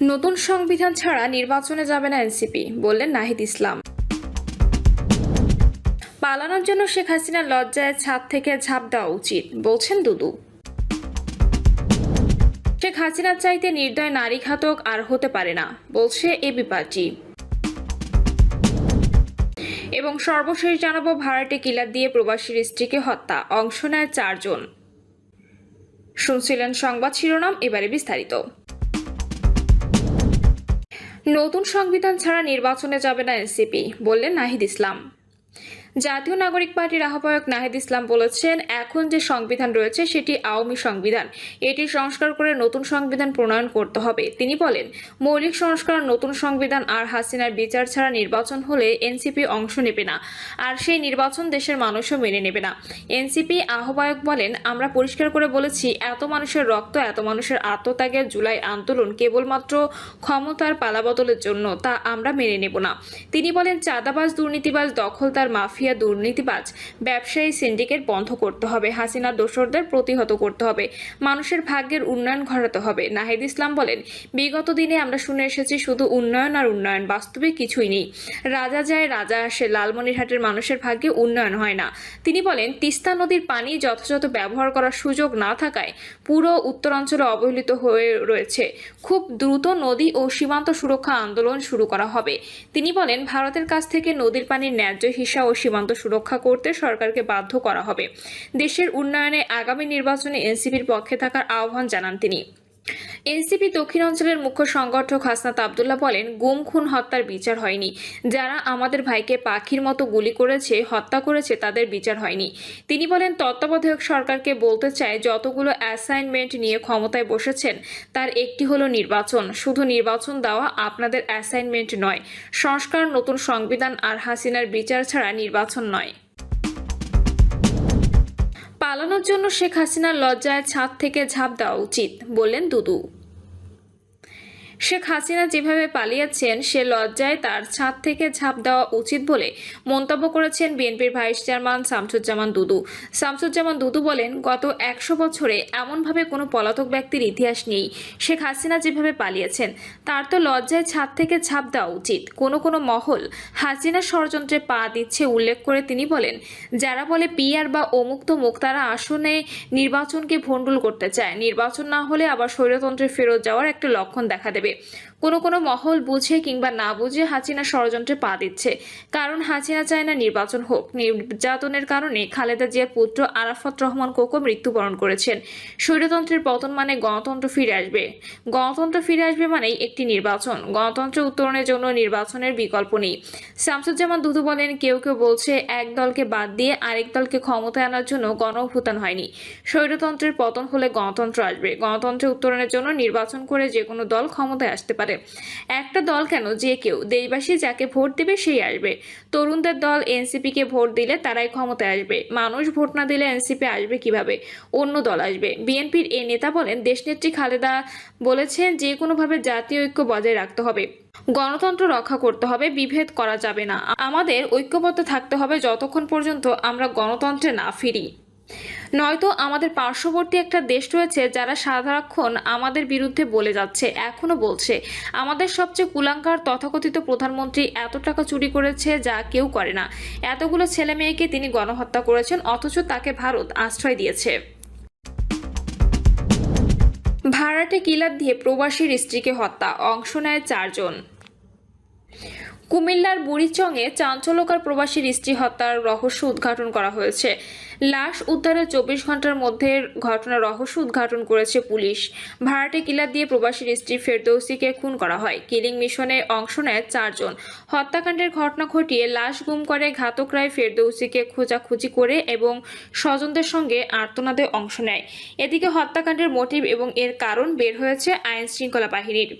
নতুন সংবিধান ছাড়া নির্বাচনে যাবে না এনসিপি, বললেন নাহিদ ইসলাম। পালানোর জন্য শেখ হাসিনার লজ্জায় ছাদ থেকে ঝাঁপ দেওয়া উচিত, বলছেন দুদু। শেখ হাসিনার চাইতে নির্দয় নারী ঘাতক আর হতে পারে না, বলছে এবি পার্টি। এবং সর্বশেষ জানাবো, ভাড়াটে কিলার দিয়ে প্রবাসীর স্ত্রীকে হত্যা, অংশ নেয় 4 জন। শুনছিলেন সংবাদ শিরোনাম, এবারে বিস্তারিত। নতুন সংবিধান ছাড়া নির্বাচনে যাবে না এনসিপি, বললেন নাহিদ ইসলাম। জাতীয় নাগরিক পার্টির আহ্বায়ক নাহিদ ইসলাম বলেছেন, এখন যে সংবিধান রয়েছে সেটি আওয়ামী সংবিধান, এটি সংস্কার করে নতুন সংবিধান প্রণয়ন করতে হবে। তিনি বলেন, মৌলিক সংস্কার, নতুন সংবিধান আর হাসিনার বিচার ছাড়া নির্বাচন হলে এনসিপি অংশ নেবে না, আর সেই নির্বাচন দেশের মানুষও মেনে নেবে না। এনসিপি আহ্বায়ক বলেন, আমরা পরিষ্কার করে বলেছি, এত মানুষের রক্ত, এত মানুষের আত্মত্যাগের জুলাই আন্দোলন কেবলমাত্র ক্ষমতার পালাবদলের জন্য, তা আমরা মেনে নেব না। তিনি বলেন, চাঁদাবাজ, দুর্নীতিবাজ, দখলদার, মাফিয়া, দুর্নীতিবাজ, ব্যবসায়ী, সিন্ডিকেট বন্ধ করতে হবে, হাসিনার দোসরদের প্রতিহত করতে হবে, মানুষের ভাগ্যের উন্নয়ন ঘটাতে হবে। নাহিদ ইসলাম বলেন, বিগত দিনে আমরা শুনে এসেছি শুধু উন্নয়ন আর উন্নয়ন, বাস্তবে কিছুই নেই। রাজা যায় রাজা আসে, লালমনিরহাটের মানুষের ভাগ্যে উন্নয়ন হয় না। তিনি বলেন, তিস্তা নদীর পানি যথাযথ ব্যবহার করার সুযোগ না থাকায় পুরো উত্তরাঞ্চলে অবহেলিত হয়ে রয়েছে। খুব দ্রুত নদী ও সীমান্ত সুরক্ষা আন্দোলন শুরু করা হবে। তিনি বলেন, ভারতের কাছ থেকে নদীর পানির ন্যায্য হিস্সা ও সীমান্ত সুরক্ষা করতে সরকারকে বাধ্য করা হবে। দেশের উন্নয়নে আগামী নির্বাচনে এনসিপির পক্ষে থাকার আহ্বান জানান তিনি। এনসিপি দক্ষিণ অঞ্চলের মুখ্য সংগঠক হাসনাত আবদুল্লাহ বলেন, গুম, খুন, হত্যার বিচার হয়নি। যারা আমাদের ভাইকে পাখির মতো গুলি করেছে, হত্যা করেছে, তাদের বিচার হয়নি। তিনি বলেন, তত্ত্বাবধায়ক সরকারকে বলতে চায়, যতগুলো অ্যাসাইনমেন্ট নিয়ে ক্ষমতায় বসেছেন তার একটি হলো নির্বাচন। শুধু নির্বাচন দেওয়া আপনাদের অ্যাসাইনমেন্ট নয়। সংস্কার, নতুন সংবিধান আর হাসিনার বিচার ছাড়া নির্বাচন নয়। পালানোর জন্য শেখ হাসিনার লজ্জায় ছাদ থেকে ঝাঁপ দেওয়া উচিত, বললেন দুদু। শেখ হাসিনা যেভাবে পালিয়েছেন, সে লজ্জায় তার ছাদ থেকে ঝাঁপ দেওয়া উচিত বলে মন্তব্য করেছেন বিএনপির ভাইস চেয়ারম্যান শামসুজ্জামান দুদু। শামসুজ্জামান দুদু বলেন, গত 100 বছরে এমনভাবে কোনো পলাতক ব্যক্তির ইতিহাস নেই। শেখ হাসিনা যেভাবে পালিয়েছেন, তার তো লজ্জায় ছাদ থেকে ঝাঁপ দেওয়া উচিত। কোনো মহল হাসিনা ষড়যন্ত্রে পা দিচ্ছে উল্লেখ করে তিনি বলেন, যারা বলে পিআর বা অমুক তমুক, তারা আসনে নির্বাচনকে ভণ্ডুল করতে চায়। নির্বাচন না হলে আবার স্বৈরতন্ত্রে ফেরত যাওয়ার একটা লক্ষণ দেখা দেবে। কোনো মহল বুঝে কিংবা না বুঝে হাসিনা ষড়যন্ত্রে পা দিচ্ছে। কারণ হাসিনা চায় না নির্বাচন হোক। নির্যাতনের কারণে খালেদা জিয়ার পুত্র আরাফাত রহমান কোকো মৃত্যুবরণ করেছেন। স্বৈরতন্ত্রের পতন মানে গণতন্ত্র ফিরে আসবে। গণতন্ত্র ফিরে আসবে মানেই একটি নির্বাচন। গণতন্ত্র উত্তরণের জন্য নির্বাচনের বিকল্প নেই। শামসুজ্জামান দুদু বলেন, কেউ বলছে এক দলকে বাদ দিয়ে আরেক দলকে ক্ষমতায় আনার জন্য গণঅভ্যুত্থান হয়নি। স্বৈরতন্ত্রের পতন হলে গণতন্ত্র আসবে। গণতন্ত্রের উত্তরণের জন্য নির্বাচন করে যে কোনো দল ক্ষমতায় আসতে পারে। একটা দল কেন, যে কেউ। দেশবাসী যাকে ভোট দেবে সেই আসবে। তরুণদের দল এনসিপি কে ভোট দিলে তারাই ক্ষমতায় আসবে। মানুষ ভোট না দিলে এনসিপি আসবে কিভাবে? অন্য দল আসবে। বিএনপির এই নেতা বলেন, দেশনেত্রী খালেদা বলেছেন, যে কোনোভাবে জাতীয় ঐক্য বজায় রাখতে হবে, গণতন্ত্র রক্ষা করতে হবে, বিভেদ করা যাবে না। আমাদের ঐক্যবদ্ধ থাকতে হবে যতক্ষণ পর্যন্ত আমরা গণতন্ত্রে না ফিরি। নয়তো আমাদের পার্শ্ববর্তী একটা দেশ রয়েছে যারা সারাক্ষণ আমাদের বিরুদ্ধে বলে যাচ্ছে, এখনো বলছে, আমাদের সবচেয়ে কুলাঙ্গার তথাকথিত প্রধানমন্ত্রী এত টাকা চুরি করেছে যা কেউ করে না। এতগুলো ছেলে মেয়েকে তিনি গণহত্যা করেছেন, অথচ তাকে ভারত আশ্রয় দিয়েছে। ভাড়াটে কিলার দিয়ে প্রবাসীর স্ত্রীকে হত্যা, অংশ নেয় 4 জন। কুমিল্লার বুড়িচংয়ে চাঞ্চল্যকর প্রবাসীর স্ত্রী হত্যার রহস্য উদ্ঘাটন করা হয়েছে। লাশ উদ্ধারের 24 ঘন্টার মধ্যে ঘটনার রহস্য উদ্ঘাটন করেছে পুলিশ। ভাড়াটে কিলার দিয়ে প্রবাসীর স্ত্রী ফেরদৌসীকে খুন করা হয়। কিলিং মিশনে অংশ নেয় 4 জন। হত্যাকাণ্ডের ঘটনা ঘটিয়ে লাশ গুম করে ঘাতকরাই ফেরদৌসীকে খোঁজাখুঁজি করে এবং স্বজনদের সঙ্গে আর্তনাদে অংশ নেয়। এদিকে হত্যাকাণ্ডের মোটিভ এবং এর কারণ বের হয়েছে আইন শৃঙ্খলা বাহিনীর।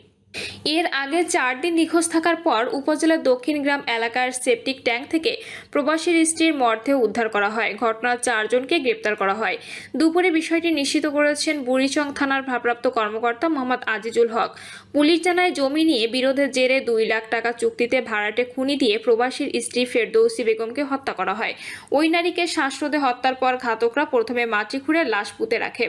এর আগে 4 দিন নিখোঁজ থাকার পর উপজেলার দক্ষিণ গ্রাম এলাকার সেপটিক ট্যাঙ্ক থেকে প্রবাসীর স্ত্রীর মরদেহ উদ্ধার করা হয়। ঘটনার 4 জনকে গ্রেপ্তার করা হয়। দুপুরে বিষয়টি নিশ্চিত করেছেন বুড়িচং থানার ভারপ্রাপ্ত কর্মকর্তা মোহাম্মদ আজিজুল হক। পুলিশ জানায়, জমি নিয়ে বিরোধের জেরে 2 লাখ টাকা চুক্তিতে ভাড়াটে খুনি দিয়ে প্রবাসীর স্ত্রী ফেরদৌসী বেগমকে হত্যা করা হয়। ওই নারীকে শ্বাসরোধে হত্যার পর ঘাতকরা প্রথমে মাটি খুঁড়ে লাশ পুঁতে রাখে।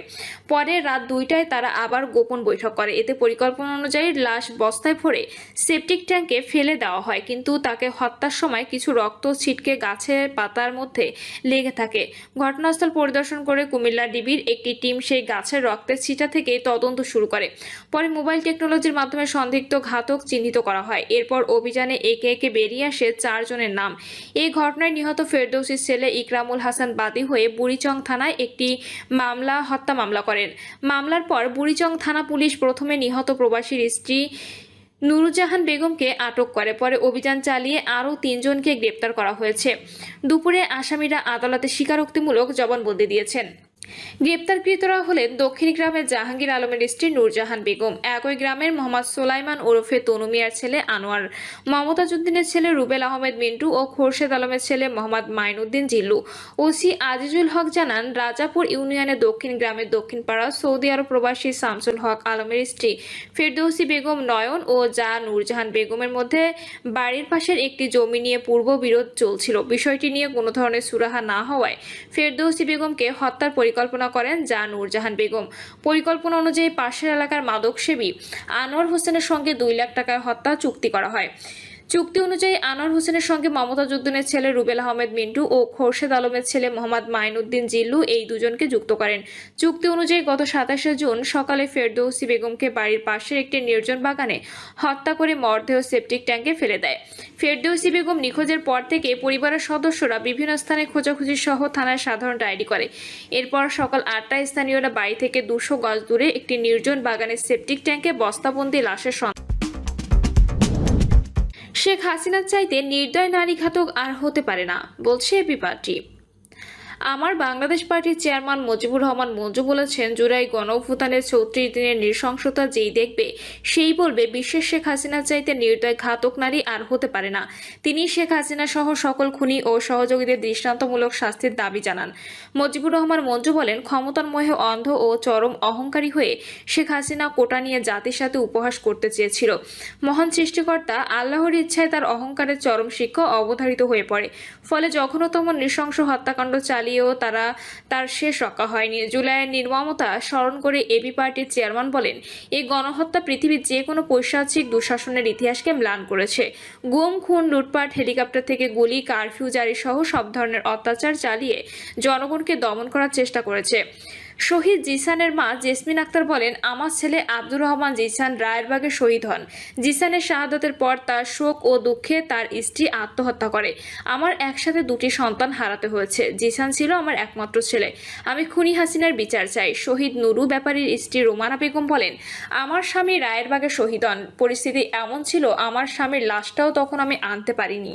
পরে রাত 2টায় তারা আবার গোপন বৈঠক করে। এতে পরিকল্পনা অনুযায়ী লাশ বস্তায় ভরে সেপটিক ট্যাঙ্কে ফেলে দেওয়া হয়, কিন্তু তাকে হত্যার সময় কিছু রক্ত ছিটকে গাছের পাতার মধ্যে লেগে থাকে। ঘটনাস্থল পরিদর্শন করে কুমিল্লা ডিবির একটি টিম সেই গাছের রক্তের ছিটা থেকে তদন্ত শুরু করে। পরে মোবাইল টেকনোলজির মাধ্যমে সন্দিগ্ধ ঘাতক চিহ্নিত করা হয়। এরপর অভিযানে একে একে বেরিয়ে আসে 4 জনের নাম। এই ঘটনায় নিহত ফেরদৌসীর ছেলে ইকরামুল হাসান বাদী হয়ে বুড়িচং থানায় একটি হত্যা মামলা করেন। মামলার পর বুড়িচং থানা পুলিশ প্রথমে নিহত প্রবাসীর স্ত্রী নুরজাহান বেগমকে আটক করে। পরে অভিযান চালিয়ে আরও 3 জনকে গ্রেপ্তার করা হয়েছে। দুপুরে আসামিরা আদালতে স্বীকারোক্তিমূলক জবানবন্দি দিয়েছেন। গ্রেপ্তারকৃতরা হলেন দক্ষিণ গ্রামের জাহাঙ্গীর আলমের স্ত্রী নুরজাহান বেগম, একই গ্রামের মোহাম্মদ সোলাইমান ওরফে তনু মিয়ার ছেলে আনোয়ার, মমতাজউদ্দিনের ছেলে রুবেল আহমেদ মিন্টু ও খোরশেদ আলমের ছেলে মোহাম্মদ মাইনুদ্দিন জিল্লু। ওসি আজিজুল হক জানান, রাজাপুর ইউনিয়নের দক্ষিণ গ্রামের দক্ষিণপাড়া সৌদি আরব প্রবাসী শামসুল হক আলমের স্ত্রী ফেরদৌসী বেগম নয়ন ও যা নুরজাহান বেগমের মধ্যে বাড়ির পাশের একটি জমি নিয়ে পূর্ব বিরোধ চলছিল। বিষয়টি নিয়ে কোনো ধরনের সুরাহা না হওয়ায় ফেরদৌসী বেগমকে হত্যার পরিকল্পনা করেন যা নুরজাহান বেগম। পরিকল্পনা অনুযায়ী পাশের এলাকার মাদকসেবী আনোয়ার হোসেনের সঙ্গে 2 লাখ টাকায় হত্যা চুক্তি করা হয়। চুক্তি অনুযায়ী আনোয়ার হোসেনের সঙ্গে মমতাজউদ্দিনের ছেলে রুবেল আহমেদ মিন্টু ও খোরশেদ আলমের ছেলে মোহাম্মদ মাইনুদ্দিন জিল্লু এই দুজনকে যুক্ত করেন। চুক্তি অনুযায়ী গত 27 জুন সকালে ফেরদৌসী বেগমকে বাড়ির পাশের একটি নির্জন বাগানে হত্যা করে মরদেহ সেপটিক ট্যাঙ্কে ফেলে দেয়। ফেরদৌসী বেগম নিখোঁজের পর থেকে পরিবারের সদস্যরা বিভিন্ন স্থানে খোঁজাখুঁজি সহ থানায় সাধারণ ডায়েরি করে। এরপর সকাল 8টায় স্থানীয়রা বাড়ি থেকে 200 গজ দূরে একটি নির্জন বাগানের সেপটিক ট্যাঙ্কে বস্তাবন্দি লাশের শেখ হাসিনার চাইতে নির্দয় নারী ঘাতক আর হতে পারে না, বলছে এবি পার্টি। আমার বাংলাদেশ পার্টির চেয়ারম্যান মুজিবুর রহমান মঞ্জু বলেছেন, জুলাই গণঅভ্যুত্থানের 34 দিনের নৃশংসতা যেই দেখবে সেই বলবে বিশ্বের শেখ হাসিনার চাইতে নির্দয় ঘাতক নারী আর হতে পারে না। তিনি শেখ হাসিনা সহ সকল খুনি ও সহযোগীদের দৃষ্টান্তমূলক শাস্তির দাবি জানান। মুজিবুর রহমান মঞ্জু বলেন, ক্ষমতার মোহে অন্ধ ও চরম অহংকারী হয়ে শেখ হাসিনা কোটা নিয়ে জাতির সাথে উপহাস করতে চেয়েছিল। মহান সৃষ্টিকর্তা আল্লাহর ইচ্ছায় তার অহংকারের চরম শিক্ষা অবধারিত হয়ে পড়ে। ফলে জঘন্যতম নৃশংস হত্যাকাণ্ড চালিয়েও তার শেষ রক্ষা হয়নি। জুলাইয়ের নির্মমতা স্মরণ করে এবি পার্টির চেয়ারম্যান বলেন, এই গণহত্যা পৃথিবীর যে কোনো পৈশাচিক দুঃশাসনের ইতিহাসকে ম্লান করেছে। গুম, খুন, লুটপাট, হেলিকপ্টার থেকে গুলি, কারফিউ জারি সহ সব ধরনের অত্যাচার চালিয়ে জনগণকে দমন করার চেষ্টা করেছে। শহীদ জিসানের মা জেসমিন আক্তার বলেন, আমার ছেলে আব্দুর রহমান জিসান রায়েরবাগে শহীদ হন। জিসানের শাহাদাতের পর তার শোক ও দুঃখে তার স্ত্রী আত্মহত্যা করে। আমার একসাথে 2টি সন্তান হারাতে হয়েছে। জিসান ছিল আমার একমাত্র ছেলে। আমি খুনি হাসিনার বিচার চাই। শহীদ নুরু ব্যাপারীর স্ত্রী রোমানা বেগম বলেন, আমার স্বামী রায়েরবাগে শহীদ হন। পরিস্থিতি এমন ছিল, আমার স্বামীর লাশটাও তখন আমি আনতে পারিনি।